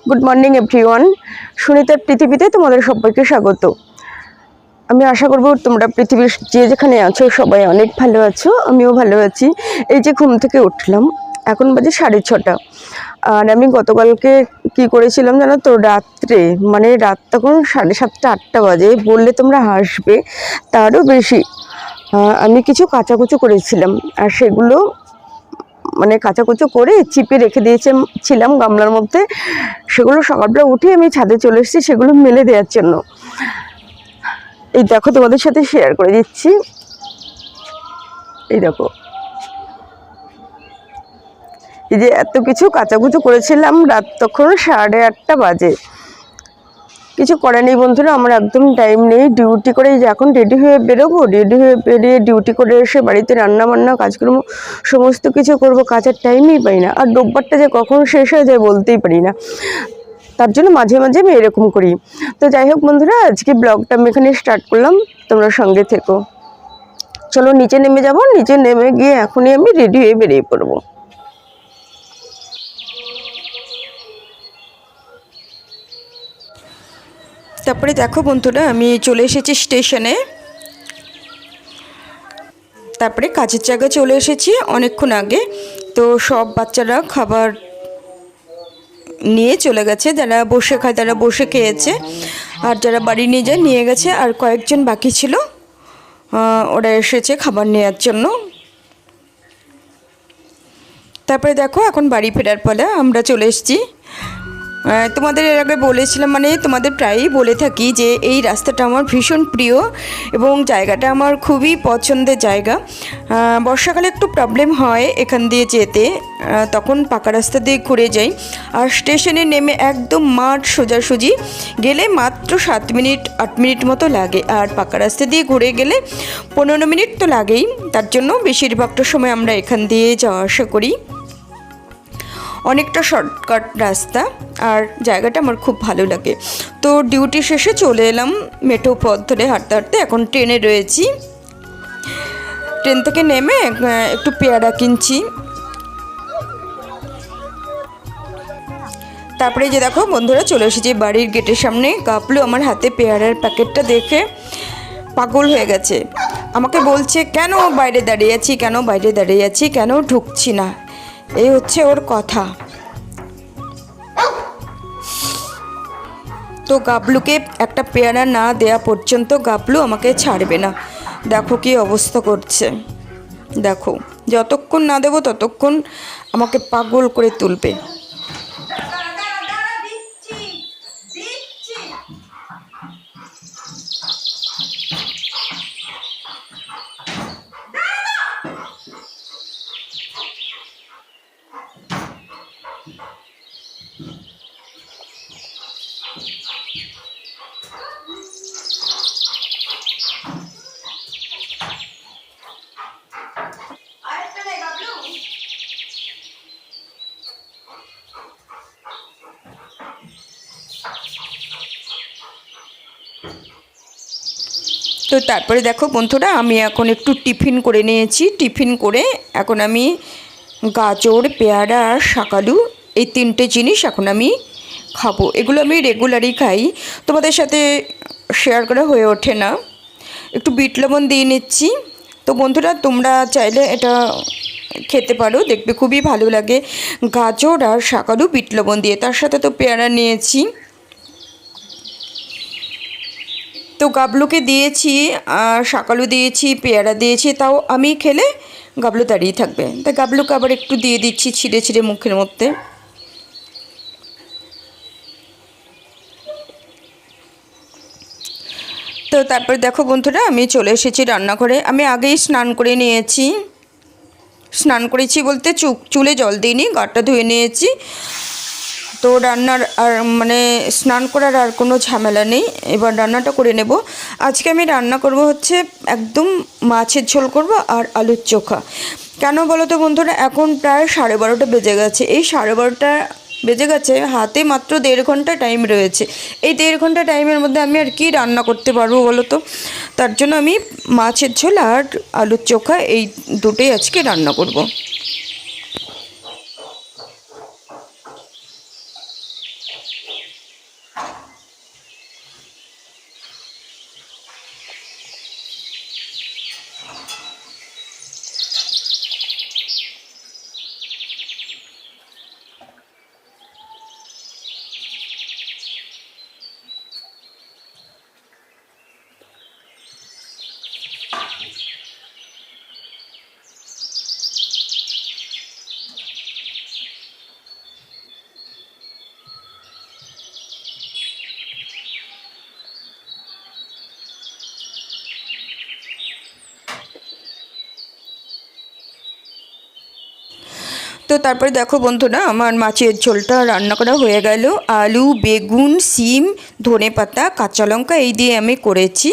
Good morning everyone. সুনিতার পৃথিবীতে তোমাদের সবাইকে স্বাগত। আমি আশা করব তোমরা পৃথিবীর যে যেখানে আছো সবাই অনেক ভালো আছো, আমিও ভালো আছি। এই যে ঘুম থেকে উঠলাম, এখন বাজে 6:30। আর আমি গতকালকে কি করেছিলাম জানো তো, রাত্রে মানে রাত তখন 7:30 8টা বাজে, বললে তোমরা হাসবে, তারও বেশি। আমি কিছু কাচাকুচো করেছিলাম, আর সেগুলো মানে কাচাকুচো করে চিপে রেখে দিয়েছিলাম গামলার মধ্যে। সেগুলো সকালবেলা উঠে আমি ছাদে চলে এসেছি সেগুলো মেলে দেওয়ার জন্য। এই দেখো, তোমাদের সাথে শেয়ার করে দিচ্ছি। এই দেখো, এই যে এত কিছু কাচাকুচো করেছিলাম, রাত তখন 8:30 বাজে। কিছু করার নেই বন্ধুরা, আমার একদম টাইম নেই। ডিউটি করে যে এখন রেডি হয়ে বেরোবো, রেডি হয়ে বেরিয়ে ডিউটি করে এসে বাড়িতে রান্না বান্না কাজকর্ম সমস্ত কিছু করব, কাজের টাইমই পাই না। আর রোববারটা যে কখন শেষ হয়ে যায় বলতেই পারি না, তার জন্য মাঝে মাঝে আমি এরকম করি। তো যাই হোক বন্ধুরা, আজকে ব্লগটা আমি এখানে স্টার্ট করলাম, তোমরা সঙ্গে থেকো। চলো নিচে নেমে যাব, নিচে নেমে গিয়ে এখনই আমি রেডি হয়ে বেরিয়ে পড়বো। তারপরে দেখো বন্ধুরা, আমি চলে এসেছি স্টেশনে। তারপরে কাজের জায়গায় চলে এসেছি অনেকক্ষণ আগে। তো সব বাচ্চারা খাবার নিয়ে চলে গেছে, যারা বসে খায় তারা বসে খেয়েছে, আর যারা বাড়ি নিয়ে যায় নিয়ে গেছে। আর কয়েকজন বাকি ছিল, ওরা এসেছে খাবার নেওয়ার জন্য। তারপরে দেখো এখন বাড়ি ফেরার পালা, আমরা চলে এসেছি। তোমাদের এর আগে বলেছিলাম, মানে তোমাদের প্রায়ই বলে থাকি যে এই রাস্তাটা আমার ভীষণ প্রিয় এবং জায়গাটা আমার খুবই পছন্দের জায়গা। বর্ষাকালে একটু প্রবলেম হয় এখান দিয়ে যেতে, তখন পাকা রাস্তা দিয়ে ঘুরে যাই। আর স্টেশনে নেমে একদম মাঠ সোজাসুজি গেলে মাত্র 7 মিনিট 8 মিনিট মতো লাগে, আর পাকা রাস্তা দিয়ে ঘুরে গেলে 15 মিনিট তো লাগেই। তার জন্য বেশিরভাগটা সময় আমরা এখান দিয়ে যাওয়া আসা করি। অনেকটা শর্টকাট রাস্তা, আর জায়গাটা আমার খুব ভালো লাগে। তো ডিউটি শেষে চলে এলাম মেঠো পথ ধরে হাঁটতে হাঁটতে। এখন ট্রেনে রয়েছি, ট্রেন থেকে নেমে একটু পেয়ারা কিনছি। তারপরে যে দেখো বন্ধুরা, চলে এসেছি বাড়ির গেটের সামনে। গাবলু আমার হাতে পেয়ারার প্যাকেটটা দেখে পাগল হয়ে গেছে, আমাকে বলছে কেন বাইরে দাঁড়িয়ে আছি, কেন বাইরে দাঁড়িয়ে আছি, কেন ঢুকছি না। এই হচ্ছে ওর কথা। তো গাবলুকে একটা পেয়ারা না দেয়া পর্যন্ত গাবলু আমাকে ছাড়বে না। দেখো কি অবস্থা করছে, দেখো যতক্ষণ না দেবো ততক্ষণ আমাকে পাগল করে তুলবে। তো তারপরে দেখো বন্ধুরা, আমি এখন একটু টিফিন করে নিয়েছি। টিফিন করে এখন আমি গাজর, পেয়ারা আর শাকালু, এই 3টে জিনিস এখন আমি খাবো। এগুলো আমি রেগুলারই খাই, তোমাদের সাথে শেয়ার করা হয়ে ওঠে না। একটু বিট লবণ দিয়ে নিচ্ছি। তো বন্ধুরা, তোমরা চাইলে এটা খেতে পারো, দেখবে খুবই ভালো লাগে। গাজর আর শাকালু বিট লবণ দিয়ে, তার সাথে তো পেয়ারা নিয়েছি। তো গাবলুকে দিয়েছি, আর শাকালু দিয়েছি, পেয়ারা দিয়েছি, তাও আমি খেলে গাবলু দাঁড়িয়ে থাকবে, তাই গাবলুকে আবার একটু দিয়ে দিচ্ছি ছিঁড়ে ছিঁড়ে মুখের মধ্যে। তো তারপর দেখো বন্ধুরা, আমি চলে এসেছি রান্নাঘরে। আমি আগেই স্নান করে নিয়েছি, স্নান করেছি বলতে চুলে জল দিইনি, গাটা ধুয়ে নিয়েছি। তো রান্নার আর মানে স্নান করার আর কোনো ঝামেলা নেই। এবার রান্নাটা করে নেব। আজকে আমি রান্না করব হচ্ছে একদম মাছের ঝোল করব আর আলুর চোখা। কেন বলো তো বন্ধুরা, এখন প্রায় 12:30 বেজে গেছে। এই 12:30 বেজে গেছে, হাতে মাত্র 1.5 ঘন্টা টাইম রয়েছে। এই 1.5 ঘন্টা টাইমের মধ্যে আমি আর কি রান্না করতে পারবো বলো তো। তার জন্য আমি মাছের ঝোল আর আলুর চোখা এই দুটোই আজকে রান্না করব। তো তারপরে দেখো বন্ধুরা, আমার মাছের ঝোলটা রান্না করা হয়ে গেল। আলু, বেগুন, শিম, ধনেপাতা, কাঁচা লঙ্কা এই দিয়ে আমি করেছি,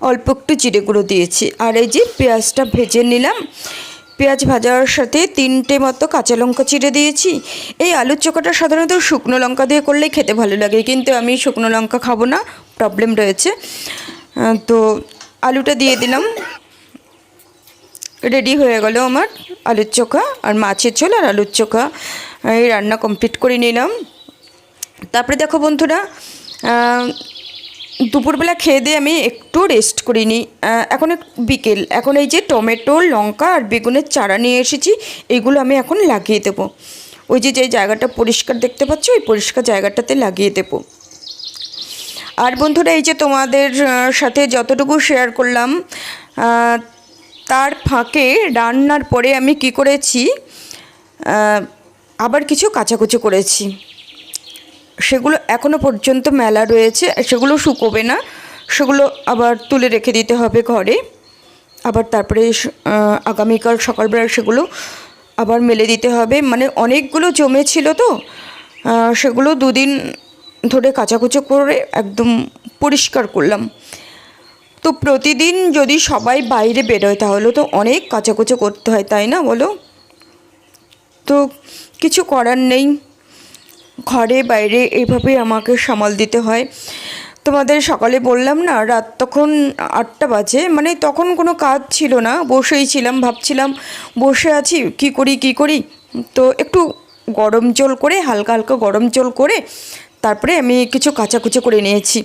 অল্প একটু জিরে গুঁড়ো দিয়েছি। আর এই যে পেঁয়াজটা ভেজে নিলাম, পেঁয়াজ ভাজার সাথে 3টে মতো কাঁচা লঙ্কা চিড়ে দিয়েছি। এই আলুর চোখাটা সাধারণত শুকনো লঙ্কা দিয়ে করলেই খেতে ভালো লাগে, কিন্তু আমি শুকনো লঙ্কা খাবো না, প্রবলেম রয়েছে। তো আলুটা দিয়ে দিলাম, রেডি হয়ে গেল আমার আলুর চোখা আর মাছের ঝোল আর আলুর চোখা। এই রান্না কমপ্লিট করে নিলাম। তারপরে দেখো বন্ধুরা, দুপুরবেলা খেয়ে দিয়ে আমি একটু রেস্ট করিনি। এখন বিকেল, এখন এই যে টমেটো, লঙ্কা আর বেগুনের চারা নিয়ে এসেছি, এইগুলো আমি এখন লাগিয়ে দেবো। ওই যে যে জায়গাটা পরিষ্কার দেখতে পাচ্ছ, ওই পরিষ্কার জায়গাটাতে লাগিয়ে দেবো। আর বন্ধুরা, এই যে তোমাদের সাথে যতটুকু শেয়ার করলাম, তার ফাঁকে রান্নার পরে আমি কি করেছি, আবার কিছু কাচাকুচি করেছি। সেগুলো এখনও পর্যন্ত মেলা রয়েছে, সেগুলো শুকোবে না, সেগুলো আবার তুলে রেখে দিতে হবে ঘরে। আবার তারপরে আগামীকাল সকালবেলা সেগুলো আবার মেলে দিতে হবে। মানে অনেকগুলো জমেছিল, তো সেগুলো 2 দিন ধরে কাচাকুচি করে একদম পরিষ্কার করলাম। তো প্রতিদিন যদি সবাই বাইরে বেরোয় তাহলে তো অনেক কাচাকুচি করতে হয়, তাই না বলো? তো কিছু করার নেই, ঘরে বাইরে এইভাবেই আমাকে সামাল দিতে হয়। তোমাদের সকালে বললাম না, রাত তখন 8টা বাজে, মানে তখন কোনো কাজ ছিল না, বসেই ছিলাম, ভাবছিলাম বসে আছি কি করি। তো একটু গরম জল করে, হালকা হালকা গরম জল করে তারপরে আমি কিছু কাচাকুচি করে নিয়েছি।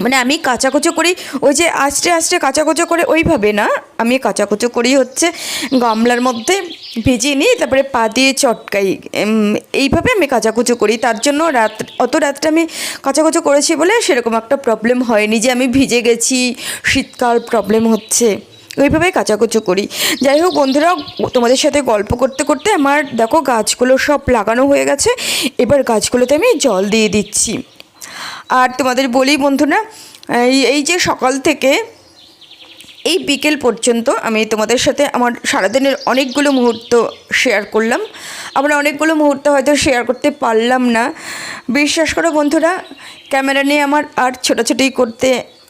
মানে আমি কাচাকুচো করি ওই যে আস্তে আস্তে কাচাকুচো করে ওইভাবে না, আমি কাচাকুচো করি হচ্ছে গামলার মধ্যে ভিজিয়ে নিই, তারপরে পা দিয়ে চটকাই, এইভাবে আমি কাচাকুচো করি। তার জন্য অত রাতটা আমি কাচাকুচো করেছি বলে সেরকম একটা প্রবলেম হয়নি যে আমি ভিজে গেছি, শীতকাল প্রবলেম হচ্ছে, ওইভাবেই কাচাকুচো করি। যাই হোক বন্ধুরা, তোমাদের সাথে গল্প করতে করতে আমার দেখো গাছগুলো সব লাগানো হয়ে গেছে। এবার গাছগুলোতে আমি জল দিয়ে দিচ্ছি। আর তোমাদের বলি বন্ধুরা, এই যে সকাল থেকে এই বিকেল পর্যন্ত আমি তোমাদের সাথে আমার সারাদিনের অনেকগুলো মুহূর্ত শেয়ার করলাম। আবার অনেকগুলো মুহূর্ত হয়তো শেয়ার করতে পারলাম না। বিশ্বাস করো বন্ধুরা, ক্যামেরা নিয়ে আমার আর ছোটাছুটি করতে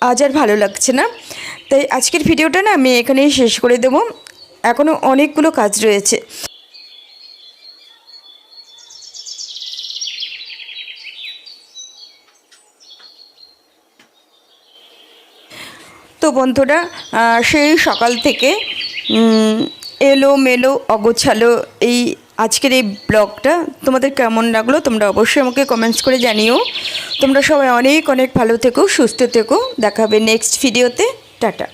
আজ আর ভালো লাগছে না। তাই আজকের ভিডিওটা না আমি এখানেই শেষ করে দেবো, এখনও অনেকগুলো কাজ রয়েছে। তো বন্ধুরা, সেই সকাল থেকে এলোমেলো অগোছালো এই আজকের এই ব্লগটা তোমাদের কেমন লাগলো তোমরা অবশ্যই আমাকে কমেন্টস করে জানিও। তোমরা সবাই অনেক অনেক ভালো থেকো, সুস্থ থেকো। দেখা হবে নেক্সট ভিডিওতে। টাটা।